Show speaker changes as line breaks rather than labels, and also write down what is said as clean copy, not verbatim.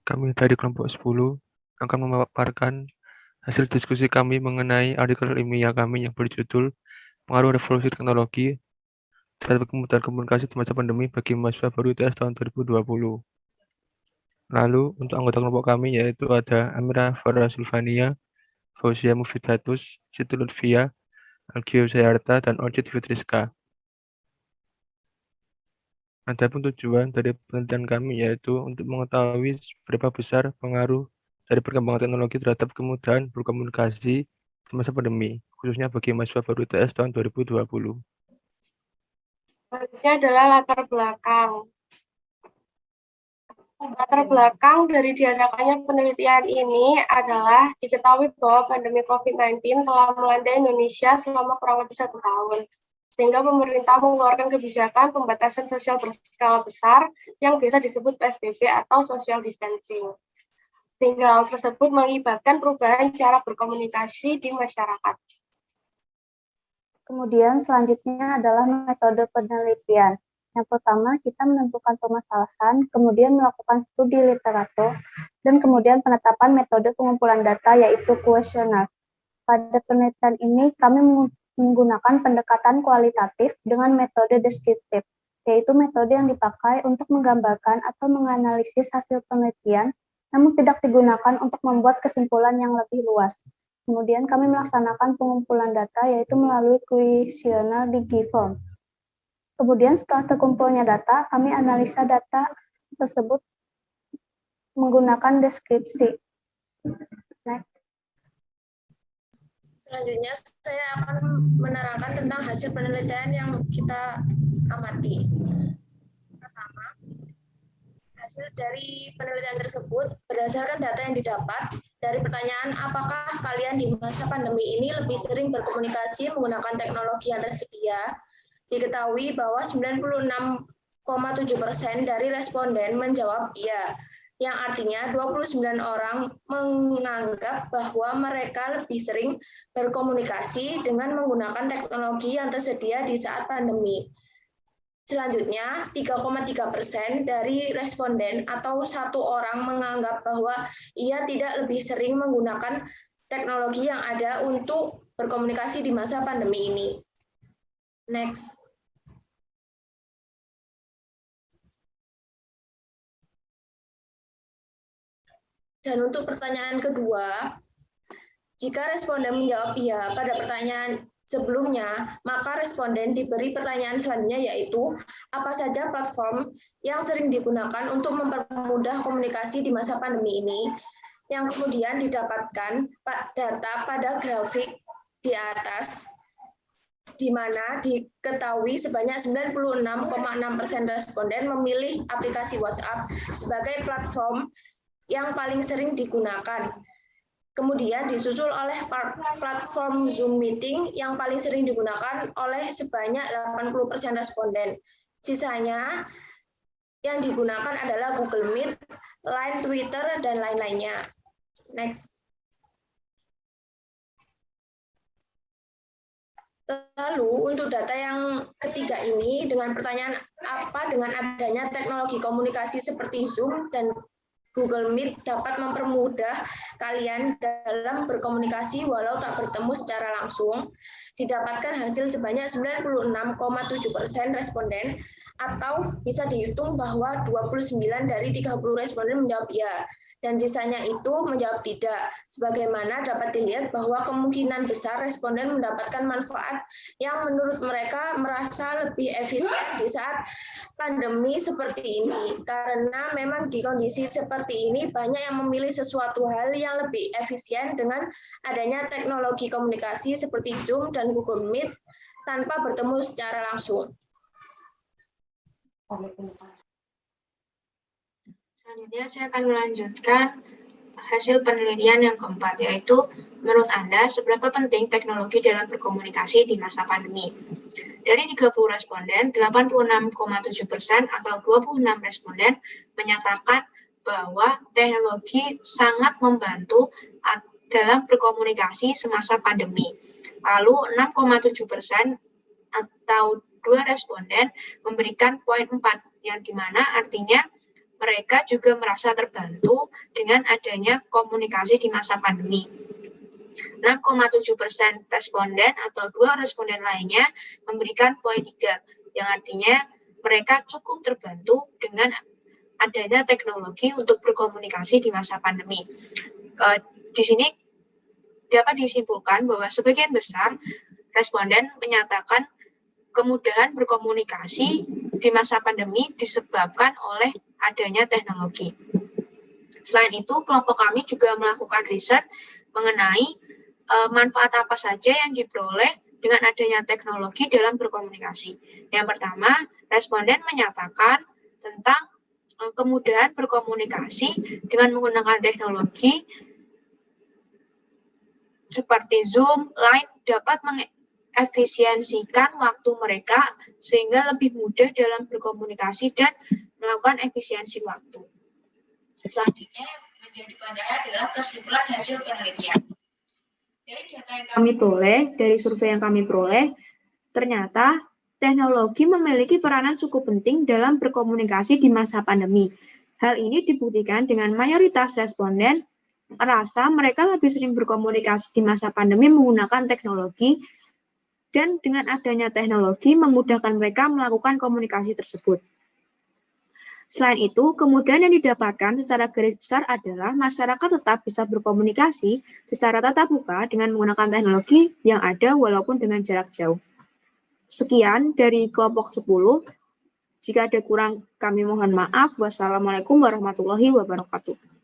Kami dari kelompok 10 akan memaparkan hasil diskusi kami mengenai artikel ilmiah kami yang berjudul Pengaruh Revolusi Teknologi terhadap kemudahan komunikasi di masa pandemi bagi mahasiswa baru ITS tahun 2020. Lalu, untuk anggota kelompok kami yaitu ada Amira Farah Sulfania, Fauzia Mufidatus, Siti Lutfia, Algio Sayarta, dan Orchid Fitriska. Adapun tujuan dari penelitian kami yaitu untuk mengetahui seberapa besar pengaruh dari perkembangan teknologi terhadap kemudahan berkomunikasi di masa pandemi, khususnya bagi mahasiswa baru ITS tahun 2020.
Selanjutnya adalah latar belakang. Latar belakang dari diadakannya penelitian ini adalah diketahui bahwa pandemi COVID-19 telah melanda Indonesia selama kurang lebih 1 tahun. Sehingga pemerintah mengeluarkan kebijakan pembatasan sosial berskala besar yang biasa disebut PSBB atau social distancing. Sehingga hal tersebut mengakibatkan perubahan cara berkomunikasi di masyarakat.
Kemudian selanjutnya adalah metode penelitian. Yang pertama, kita menentukan permasalahan, kemudian melakukan studi literatur, dan kemudian penetapan metode pengumpulan data yaitu kuesioner. Pada penelitian ini, kami menggunakan pendekatan kualitatif dengan metode deskriptif, yaitu metode yang dipakai untuk menggambarkan atau menganalisis hasil penelitian, namun tidak digunakan untuk membuat kesimpulan yang lebih luas. Kemudian kami melaksanakan pengumpulan data, yaitu melalui kuesioner di G-form. Kemudian setelah terkumpulnya data, kami analisa data tersebut menggunakan deskripsi. Next.
Selanjutnya, saya akan menerangkan tentang hasil penelitian yang kita amati. Pertama, hasil dari penelitian tersebut berdasarkan data yang didapat dari pertanyaan apakah kalian di masa pandemi ini lebih sering berkomunikasi menggunakan teknologi yang tersedia. Diketahui bahwa 96,7% dari responden menjawab iya, yang artinya 29 orang menganggap bahwa mereka lebih sering berkomunikasi dengan menggunakan teknologi yang tersedia di saat pandemi. Selanjutnya, 3,3% dari responden atau 1 orang menganggap bahwa ia tidak lebih sering menggunakan teknologi yang ada untuk berkomunikasi di masa pandemi ini. Next. Dan untuk pertanyaan kedua, jika responden menjawab iya pada pertanyaan sebelumnya, maka responden diberi pertanyaan selanjutnya yaitu, apa saja platform yang sering digunakan untuk mempermudah komunikasi di masa pandemi ini, yang kemudian didapatkan data pada grafik di atas, di mana diketahui sebanyak 96,6% responden memilih aplikasi WhatsApp sebagai platform yang paling sering digunakan. Kemudian disusul oleh platform Zoom Meeting yang paling sering digunakan oleh sebanyak 80% responden. Sisanya yang digunakan adalah Google Meet, Line, Twitter, dan lain-lainnya. Next. Lalu untuk data yang ketiga ini dengan pertanyaan apa dengan adanya teknologi komunikasi seperti Zoom dan Google Meet dapat mempermudah kalian dalam berkomunikasi walau tak bertemu secara langsung, didapatkan hasil sebanyak 96,7% responden atau bisa dihitung bahwa 29 dari 30 responden menjawab ya. Dan sisanya itu menjawab tidak, sebagaimana dapat dilihat bahwa kemungkinan besar responden mendapatkan manfaat yang menurut mereka merasa lebih efisien di saat pandemi seperti ini, karena memang di kondisi seperti ini banyak yang memilih sesuatu hal yang lebih efisien dengan adanya teknologi komunikasi seperti Zoom dan Google Meet tanpa bertemu secara langsung.
Selanjutnya saya akan melanjutkan hasil penelitian yang keempat, yaitu menurut Anda seberapa penting teknologi dalam berkomunikasi di masa pandemi. Dari 30 responden, 86,7% atau 26 responden menyatakan bahwa teknologi sangat membantu dalam berkomunikasi semasa pandemi. Lalu 6,7% atau 2 responden memberikan poin 4, yang dimana artinya mereka juga merasa terbantu dengan adanya komunikasi di masa pandemi. 6,7% responden atau 2 responden lainnya memberikan poin 3, yang artinya mereka cukup terbantu dengan adanya teknologi untuk berkomunikasi di masa pandemi. Di sini dapat disimpulkan bahwa sebagian besar responden menyatakan kemudahan berkomunikasi di masa pandemi disebabkan oleh adanya teknologi. Selain itu, kelompok kami juga melakukan riset mengenai manfaat apa saja yang diperoleh dengan adanya teknologi dalam berkomunikasi. Yang pertama, responden menyatakan tentang kemudahan berkomunikasi dengan menggunakan teknologi seperti Zoom, Line dapat mengefisiensikan waktu mereka sehingga lebih mudah dalam berkomunikasi dan melakukan efisiensi waktu. Selanjutnya menjadi pelajaran adalah kesimpulan hasil penelitian. Dari data yang kami peroleh, dari survei yang kami peroleh, ternyata teknologi memiliki peranan cukup penting dalam berkomunikasi di masa pandemi. Hal ini dibuktikan dengan mayoritas responden merasa mereka lebih sering berkomunikasi di masa pandemi menggunakan teknologi, dan dengan adanya teknologi memudahkan mereka melakukan komunikasi tersebut. Selain itu, kemudahan yang didapatkan secara garis besar adalah masyarakat tetap bisa berkomunikasi secara tatap muka dengan menggunakan teknologi yang ada walaupun dengan jarak jauh. Sekian dari kelompok 10. Jika ada kurang, kami mohon maaf. Wassalamualaikum warahmatullahi wabarakatuh.